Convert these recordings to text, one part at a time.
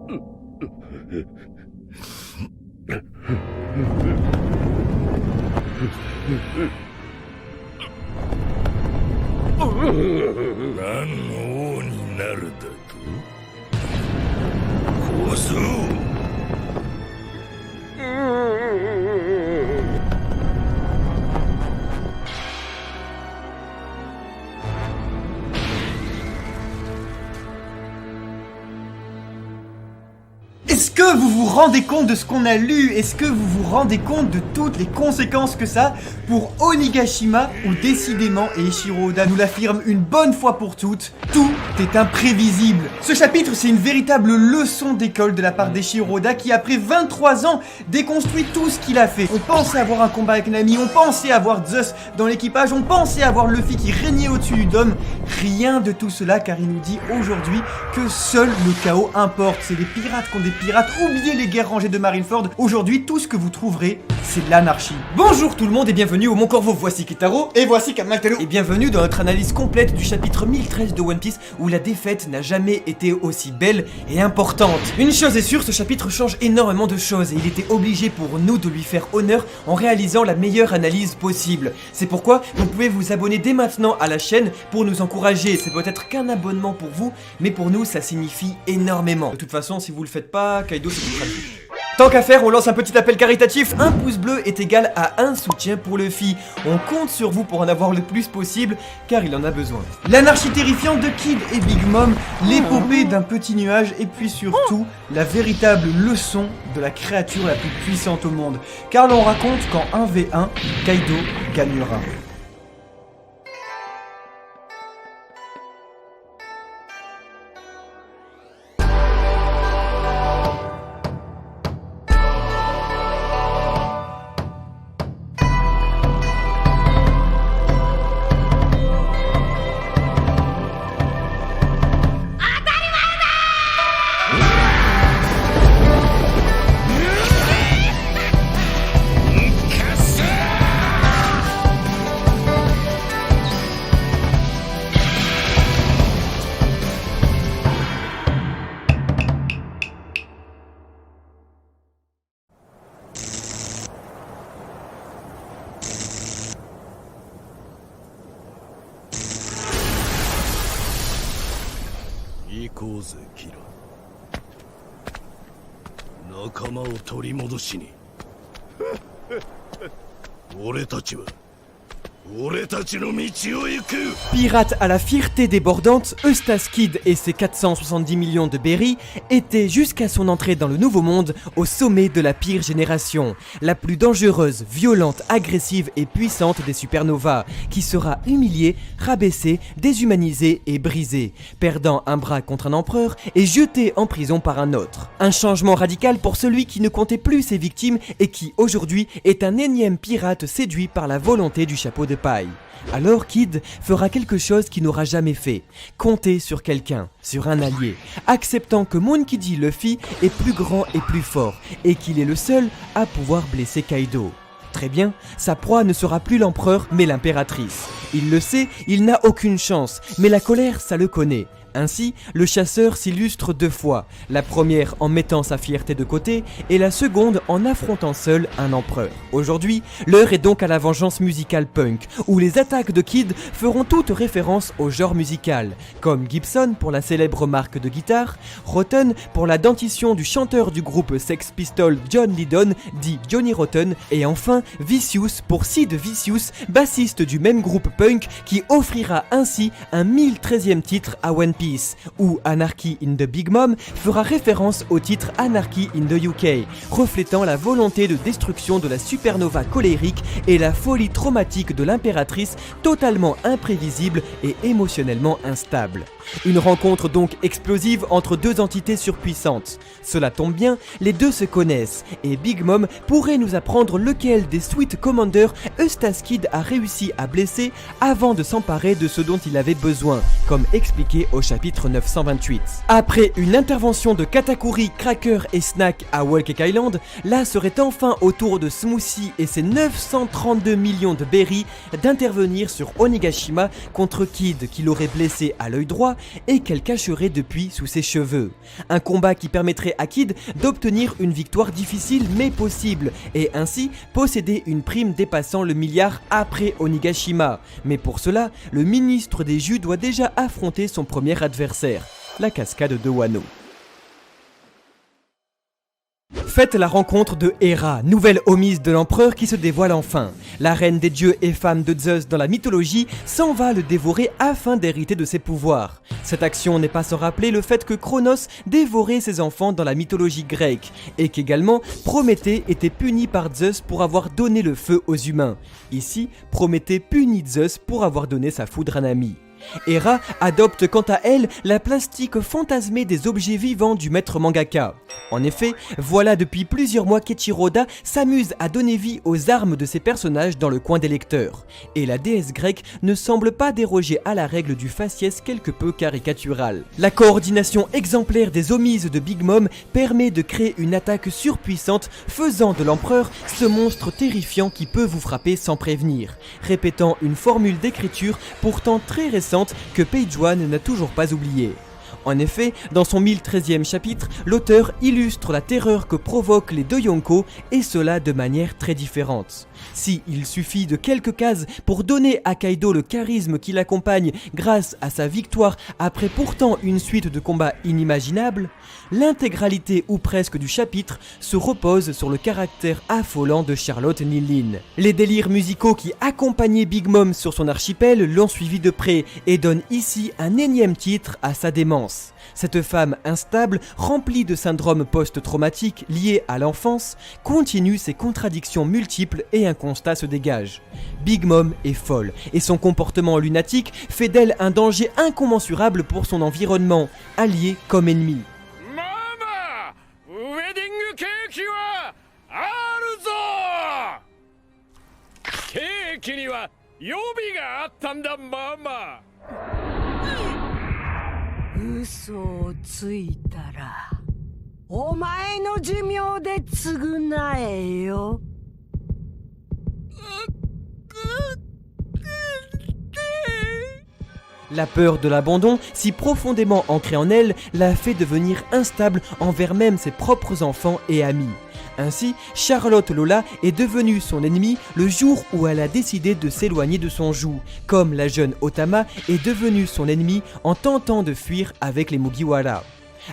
何の王になるだと？小僧。Est-ce que vous vous rendez compte de ce qu'on a lu? Est-ce que vous vous rendez compte de toutes les conséquences que ça a pour Onigashima, où décidément Eiichiro Oda nous l'affirme une bonne fois pour toutes, tout est imprévisible. Ce chapitre, c'est une véritable leçon d'école de la part d'Eiichiro Oda qui, après 23 ans, déconstruit tout ce qu'il a fait. On pensait avoir un combat avec Nami, on pensait avoir Zeus dans l'équipage, on pensait avoir Luffy qui régnait au-dessus du dôme. Rien de tout cela, car il nous dit aujourd'hui que seul le chaos importe. C'est des pirates contre des pirates, oubliez les guerres rangées de Marineford. Aujourd'hui, tout ce que vous trouverez, c'est l'anarchie. Bonjour tout le monde et bienvenue au Mon Corvo, voici Kitaro et voici Kamakalo. Et bienvenue dans notre analyse complète du chapitre 1013 de One Piece, où la défaite n'a jamais été aussi belle et importante. Une chose est sûre, ce chapitre change énormément de choses et il était obligé pour nous de lui faire honneur en réalisant la meilleure analyse possible. C'est pourquoi vous pouvez vous abonner dès maintenant à la chaîne pour nous encourager. C'est peut-être qu'un abonnement pour vous, mais pour nous ça signifie énormément. De toute façon, si vous le faites pas, Kaido s'occupera de vous. Tant qu'à faire, on lance un petit appel caritatif. Un pouce bleu est égal à un soutien pour Luffy. On compte sur vous pour en avoir le plus possible, car il en a besoin. L'anarchie terrifiante de Kid et Big Mom, l'épopée d'un petit nuage, et puis surtout, la véritable leçon de la créature la plus puissante au monde. Car l'on raconte qu'en 1v1, Kaido gagnera. Kira. 仲間を取り戻しに。俺たちは Pirate à la fierté débordante, Eustace Kid et ses 470 millions de berries étaient jusqu'à son entrée dans le Nouveau Monde au sommet de la pire génération, la plus dangereuse, violente, agressive et puissante des supernovas, qui sera humiliée, rabaissée, déshumanisée et brisée, perdant un bras contre un empereur et jeté en prison par un autre. Un changement radical pour celui qui ne comptait plus ses victimes et qui aujourd'hui est un énième pirate séduit par la volonté du chapeau de paille. Alors Kid fera quelque chose qu'il n'aura jamais fait, compter sur quelqu'un, sur un allié, acceptant que Monkey D. Luffy est plus grand et plus fort, et qu'il est le seul à pouvoir blesser Kaido. Très bien, sa proie ne sera plus l'empereur mais l'impératrice. Il le sait, il n'a aucune chance, mais la colère ça le connaît. Ainsi, le chasseur s'illustre deux fois, la première en mettant sa fierté de côté et la seconde en affrontant seul un empereur. Aujourd'hui, l'heure est donc à la vengeance musicale punk, où les attaques de Kid feront toute référence au genre musical, comme Gibson pour la célèbre marque de guitare, Rotten pour la dentition du chanteur du groupe Sex Pistols John Lydon, dit Johnny Rotten, et enfin Vicious pour Sid Vicious, bassiste du même groupe punk qui offrira ainsi un 1013e titre à One Piece. Où Anarchy in the Big Mom fera référence au titre Anarchy in the UK, reflétant la volonté de destruction de la supernova colérique et la folie traumatique de l'impératrice totalement imprévisible et émotionnellement instable. Une rencontre donc explosive entre deux entités surpuissantes. Cela tombe bien, les deux se connaissent, et Big Mom pourrait nous apprendre lequel des Sweet Commanders Eustace Kid a réussi à blesser avant de s'emparer de ce dont il avait besoin, comme expliqué au chapitre chapitre 928. Après une intervention de Katakuri, Cracker et Snack à Whole Cake Island, là serait enfin au tour de Smoothie et ses 932 millions de berries d'intervenir sur Onigashima contre Kid qui l'aurait blessé à l'œil droit et qu'elle cacherait depuis sous ses cheveux. Un combat qui permettrait à Kid d'obtenir une victoire difficile mais possible et ainsi posséder une prime dépassant le milliard après Onigashima. Mais pour cela, le ministre des Jus doit déjà affronter son premier adversaire, la cascade de Wano. Faites la rencontre de Hera, nouvelle homise de l'empereur qui se dévoile enfin. La reine des dieux et femme de Zeus dans la mythologie s'en va le dévorer afin d'hériter de ses pouvoirs. Cette action n'est pas sans rappeler le fait que Cronos dévorait ses enfants dans la mythologie grecque et qu'également Prométhée était puni par Zeus pour avoir donné le feu aux humains. Ici, Prométhée punit Zeus pour avoir donné sa foudre à un ami. Hera adopte quant à elle la plastique fantasmée des objets vivants du maître mangaka. En effet, voilà depuis plusieurs mois qu'Eiichiro Oda s'amuse à donner vie aux armes de ses personnages dans le coin des lecteurs. Et la déesse grecque ne semble pas déroger à la règle du faciès quelque peu caricatural. La coordination exemplaire des homises de Big Mom permet de créer une attaque surpuissante faisant de l'empereur ce monstre terrifiant qui peut vous frapper sans prévenir, répétant une formule d'écriture pourtant très récente que Page One n'a toujours pas oubliée. En effet, dans son 1013e chapitre, l'auteur illustre la terreur que provoquent les deux Yonko, et cela de manière très différente. Si il suffit de quelques cases pour donner à Kaido le charisme qui l'accompagne grâce à sa victoire après pourtant une suite de combats inimaginables, l'intégralité ou presque du chapitre se repose sur le caractère affolant de Charlotte Nilin. Les délires musicaux qui accompagnaient Big Mom sur son archipel l'ont suivi de près et donnent ici un énième titre à sa démence. Cette femme instable, remplie de syndromes post-traumatiques liés à l'enfance, continue ses contradictions multiples et un constat se dégage. Big Mom est folle et son comportement lunatique fait d'elle un danger incommensurable pour son environnement, allié comme ennemi. Mama! Wedding cake wa aru zo! Cake ni wa yobi ga attan da, mama! 嘘をついたらお前の寿命で償えよ。La peur de l'abandon, si profondément ancrée en elle, l'a fait devenir instable envers même ses propres enfants et amis. Ainsi, Charlotte Lola est devenue son ennemie le jour où elle a décidé de s'éloigner de son joug, comme la jeune Otama est devenue son ennemie en tentant de fuir avec les Mugiwara.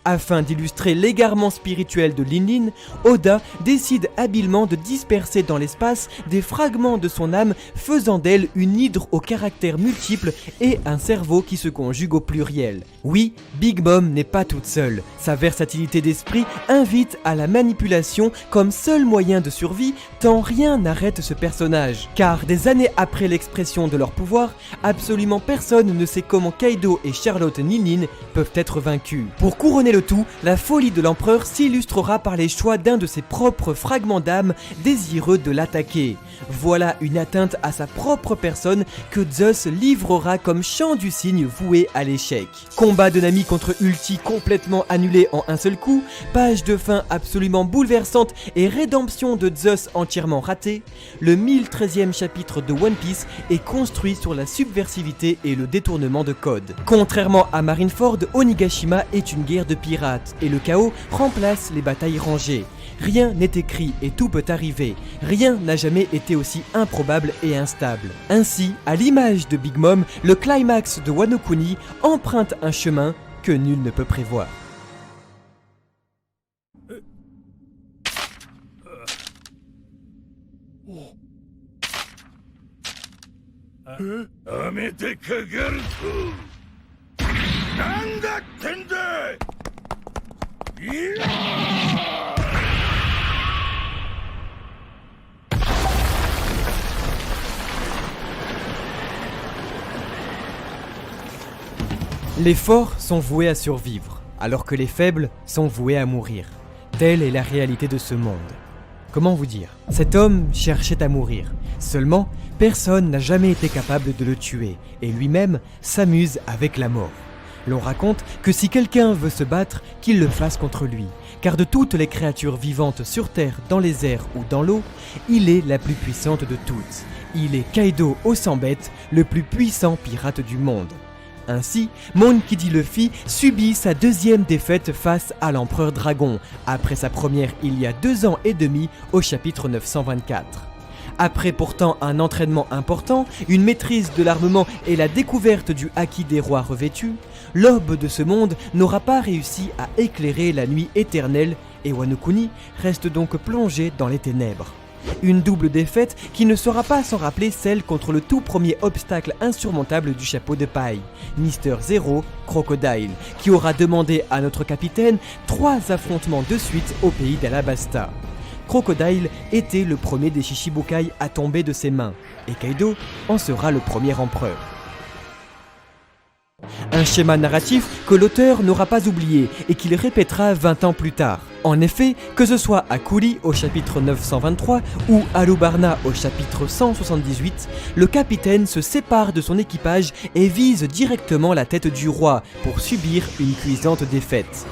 Afin d'illustrer l'égarement spirituel de Lin, Oda décide habilement de disperser dans l'espace des fragments de son âme, faisant d'elle une hydre au caractère multiple et un cerveau qui se conjugue au pluriel. Oui, Big Mom n'est pas toute seule. Sa versatilité d'esprit invite à la manipulation comme seul moyen de survie, tant rien n'arrête ce personnage. Car des années après l'expression de leur pouvoir, absolument personne ne sait comment Kaido et Charlotte Nilin peuvent être vaincus. Pour couronner le tout, la folie de l'empereur s'illustrera par les choix d'un de ses propres fragments d'âme désireux de l'attaquer. Voilà une atteinte à sa propre personne que Zeus livrera comme chant du cygne voué à l'échec. Combat de Nami contre Ulti complètement annulé en un seul coup, page de fin absolument bouleversante et rédemption de Zeus entièrement ratée, le 1013e chapitre de One Piece est construit sur la subversivité et le détournement de code. Contrairement à Marineford, Onigashima est une guerre de pirates et le chaos remplace les batailles rangées. Rien n'est écrit et tout peut arriver. Rien n'a jamais été aussi improbable et instable. Ainsi, à l'image de Big Mom, le climax de Wano Kuni emprunte un chemin que nul ne peut prévoir. Les forts sont voués à survivre, alors que les faibles sont voués à mourir. Telle est la réalité de ce monde. Comment vous dire? Cet homme cherchait à mourir. Seulement, personne n'a jamais été capable de le tuer, et lui-même s'amuse avec la mort. L'on raconte que si quelqu'un veut se battre, qu'il le fasse contre lui. Car de toutes les créatures vivantes sur Terre, dans les airs ou dans l'eau, il est la plus puissante de toutes. Il est Kaido au 100 bêtes, le plus puissant pirate du monde. Ainsi, Monkey D. Luffy subit sa deuxième défaite face à l'Empereur Dragon, après sa première il y a 2 ans et demi au chapitre 924. Après pourtant un entraînement important, une maîtrise de l'armement et la découverte du haki des rois revêtus, l'aube de ce monde n'aura pas réussi à éclairer la nuit éternelle et Wano Kuni reste donc plongé dans les ténèbres. Une double défaite qui ne sera pas sans rappeler celle contre le tout premier obstacle insurmontable du chapeau de paille, Mr. Zero Crocodile, qui aura demandé à notre capitaine 3 affrontements de suite au pays d'Alabasta. Crocodile était le premier des Shichibukai à tomber de ses mains, et Kaido en sera le premier empereur. Un schéma narratif que l'auteur n'aura pas oublié et qu'il répétera 20 ans plus tard. En effet, que ce soit à Kuri au chapitre 923 ou à Alubarna au chapitre 178, le capitaine se sépare de son équipage et vise directement la tête du roi pour subir une cuisante défaite.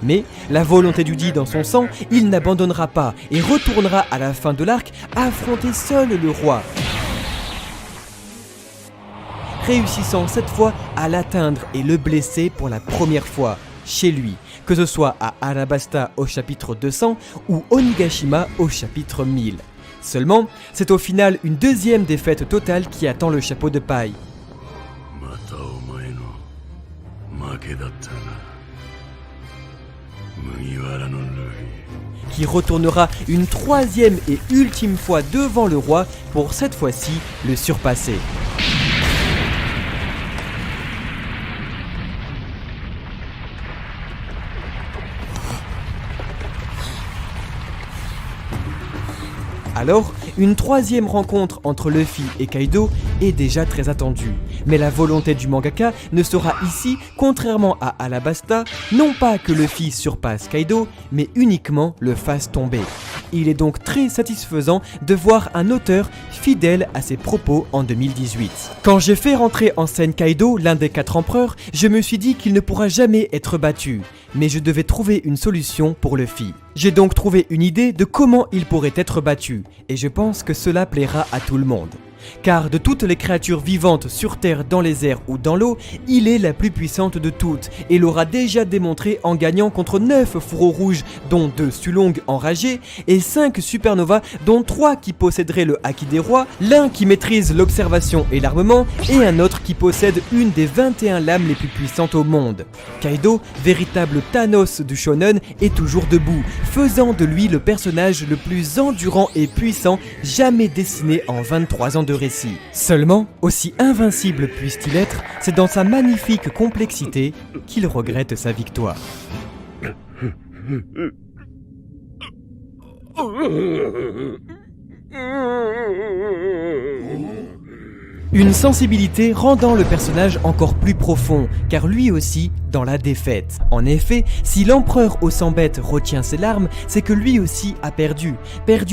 Mais la volonté du dit dans son sang, il n'abandonnera pas et retournera à la fin de l'arc affronter seul le roi, réussissant cette fois à l'atteindre et le blesser pour la première fois chez lui, que ce soit à Alabasta au chapitre 200 ou Onigashima au chapitre 1000. Seulement, c'est au final une deuxième défaite totale qui attend le chapeau de paille. Qui retournera une troisième et ultime fois devant le roi pour cette fois-ci le surpasser. Alors, une troisième rencontre entre Luffy et Kaido est déjà très attendue. Mais la volonté du mangaka ne sera ici, contrairement à Alabasta, non pas que Luffy surpasse Kaido, mais uniquement le fasse tomber. Il est donc très satisfaisant de voir un auteur fidèle à ses propos en 2018. Quand j'ai fait rentrer en scène Kaido, l'un des 4 empereurs, je me suis dit qu'il ne pourra jamais être battu. Mais je devais trouver une solution pour Luffy. J'ai donc trouvé une idée de comment il pourrait être battu, et je pense que cela plaira à tout le monde. Car de toutes les créatures vivantes sur Terre, dans les airs ou dans l'eau, il est la plus puissante de toutes, et l'aura déjà démontré en gagnant contre 9 fourreaux rouges, dont 2 Sulong enragés, et 5 supernovas, dont 3 qui posséderaient le haki des rois, l'un qui maîtrise l'observation et l'armement, et un autre qui possède une des 21 lames les plus puissantes au monde. Kaido, véritable Thanos du shonen, est toujours debout, faisant de lui le personnage le plus endurant et puissant jamais dessiné en 23 ans de récit. Seulement, aussi invincible puisse-t-il être, c'est dans sa magnifique complexité qu'il regrette sa victoire. Une sensibilité rendant le personnage encore plus profond, car lui aussi dans la défaite. En effet, si l'empereur aux 100 bêtes retient ses larmes, c'est que lui aussi a perdu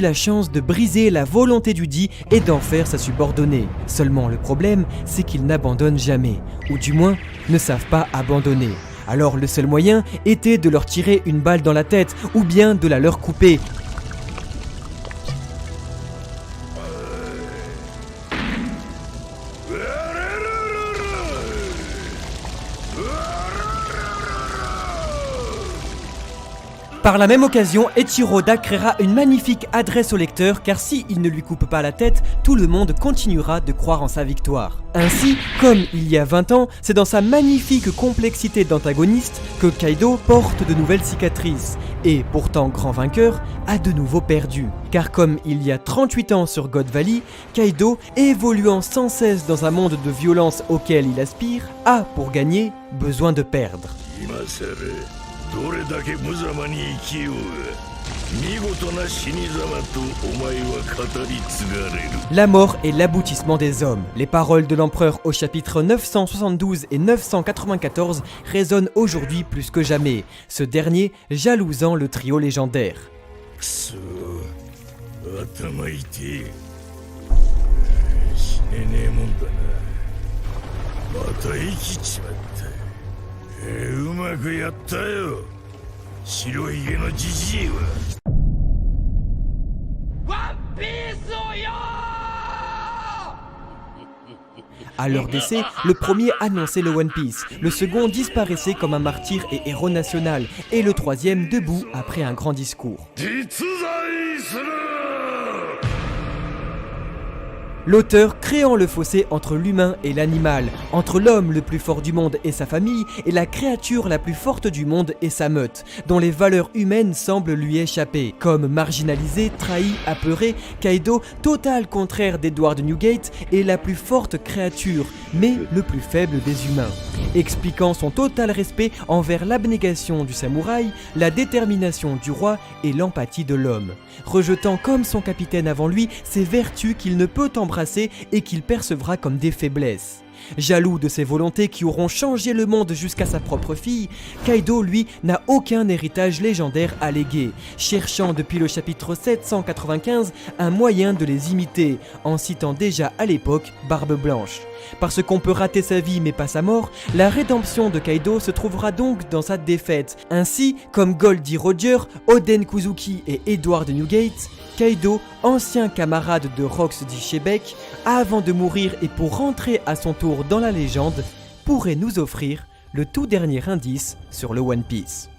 la chance de briser la volonté du dit et d'en faire sa subordonnée. Seulement le problème, c'est qu'ils n'abandonnent jamais, ou du moins ne savent pas abandonner. Alors le seul moyen était de leur tirer une balle dans la tête, ou bien de la leur couper. Par la même occasion, Eiichiro Oda créera une magnifique adresse au lecteur car si il ne lui coupe pas la tête, tout le monde continuera de croire en sa victoire. Ainsi, comme il y a 20 ans, c'est dans sa magnifique complexité d'antagoniste que Kaido porte de nouvelles cicatrices et, pourtant grand vainqueur, a de nouveau perdu. Car comme il y a 38 ans sur God Valley, Kaido, évoluant sans cesse dans un monde de violence auquel il aspire, a, pour gagner, besoin de perdre. どれだけ無様に生きようが見事な死に様とお前は語り継がれる La mort est l'aboutissement des hommes. Les paroles de l'empereur au chapitre 972 et 994 résonnent aujourd'hui plus que jamais, ce dernier jalousant le trio légendaire. くそ頭痛い死ねねえもんだなまた生きちまったうまくやったよ白ひげのじじいはワンピースをよ À leur décès, le premier annonçait le One Piece, le second disparaissait comme un martyr et héros national, et le troisième debout après un grand discours. 実在する L'auteur créant le fossé entre l'humain et l'animal, entre l'homme le plus fort du monde et sa famille, et la créature la plus forte du monde et sa meute, dont les valeurs humaines semblent lui échapper. Comme marginalisé, trahi, apeuré, Kaido, total contraire d'Edward Newgate, est la plus forte créature, mais le plus faible des humains. Expliquant son total respect envers l'abnégation du samouraï, la détermination du roi et l'empathie de l'homme. Rejetant comme son capitaine avant lui ses vertus qu'il ne peut embrasser et qu'il percevra comme des faiblesses. Jaloux de ses volontés qui auront changé le monde jusqu'à sa propre fille, Kaido, lui, n'a aucun héritage légendaire à léguer, cherchant depuis le chapitre 795 un moyen de les imiter, en citant déjà à l'époque Barbe Blanche. Parce qu'on peut rater sa vie mais pas sa mort, la rédemption de Kaido se trouvera donc dans sa défaite. Ainsi, comme Goldie Roger, Oden Kuzuki et Edward Newgate, Kaido, ancien camarade de Rox d'Ishebek, avant de mourir et pour rentrer à son tour dans la légende, pourrait nous offrir le tout dernier indice sur le One Piece.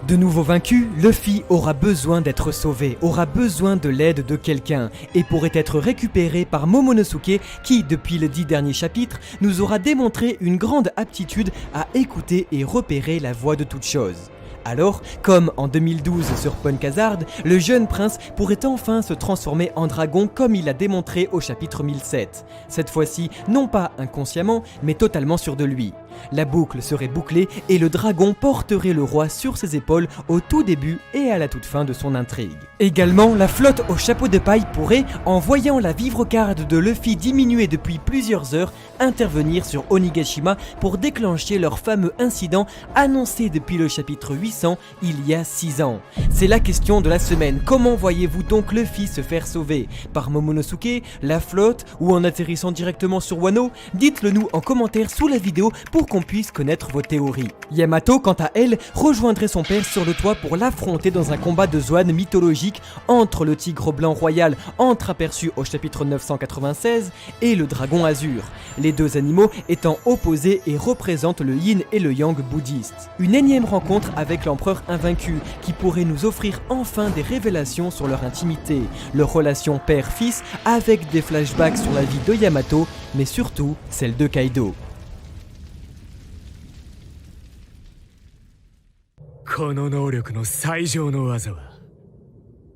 De nouveau vaincu, Luffy aura besoin d'être sauvé, aura besoin de l'aide de quelqu'un et pourrait être récupéré par Momonosuke qui, depuis les 10 derniers chapitres, nous aura démontré une grande aptitude à écouter et repérer la voix de toute chose. Alors, comme en 2012 sur Punk Hazard, le jeune prince pourrait enfin se transformer en dragon comme il l'a démontré au chapitre 1007. Cette fois-ci, non pas inconsciemment, mais totalement sûr de lui. La boucle serait bouclée et le dragon porterait le roi sur ses épaules au tout début et à la toute fin de son intrigue. Également, la flotte au chapeau de paille pourrait, en voyant la vivrecarde de Luffy diminuer depuis plusieurs heures, intervenir sur Onigashima pour déclencher leur fameux incident annoncé depuis le chapitre 800 il y a 6 ans. C'est la question de la semaine. Comment voyez-vous donc Luffy se faire sauver? Par Momonosuke, la flotte ou en atterrissant directement sur Wano? Dites-le nous en commentaire sous la vidéo pour qu'on puisse connaître vos théories. Yamato, quant à elle, rejoindrait son père sur le toit pour l'affronter dans un combat de Zoan mythologique entre le tigre blanc royal entreaperçu au chapitre 996 et le dragon azur, les deux animaux étant opposés et représentent le yin et le yang bouddhiste. Une énième rencontre avec l'empereur invaincu qui pourrait nous offrir enfin des révélations sur leur intimité, leur relation père-fils avec des flashbacks sur la vie de Yamato, mais surtout celle de Kaido. この能力の最上の技は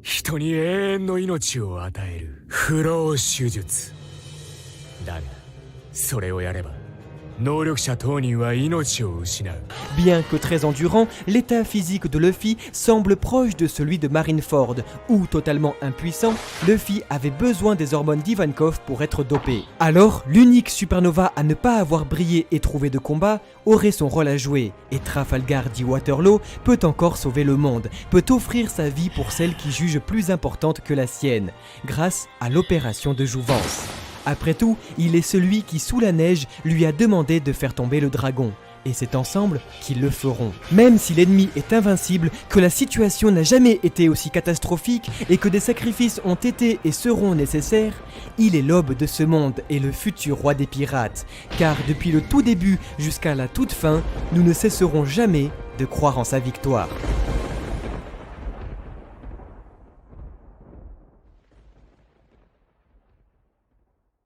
人に永遠の命を与える不老手術だがそれをやれば能力者当人は命を失う Bien que très endurant, l'état physique de Luffy semble proche de celui de Marineford, où totalement impuissant, Luffy avait besoin des hormones d'Ivankov pour être dopé. Alors, l'unique supernova à ne pas avoir brillé et trouvé de combat aurait son rôle à jouer, et Trafalgar dit Waterloo peut encore sauver le monde, peut offrir sa vie pour celle qui juge plus importante que la sienne, grâce à l'opération de jouvence. Après tout, il est celui qui, sous la neige, lui a demandé de faire tomber le dragon. et c'est ensemble qu'ils le feront. Même si l'ennemi est invincible, que la situation n'a jamais été aussi catastrophique et que des sacrifices ont été et seront nécessaires, il est l'aube de ce monde et le futur roi des pirates, car depuis le tout début jusqu'à la toute fin, nous ne cesserons jamais de croire en sa victoire.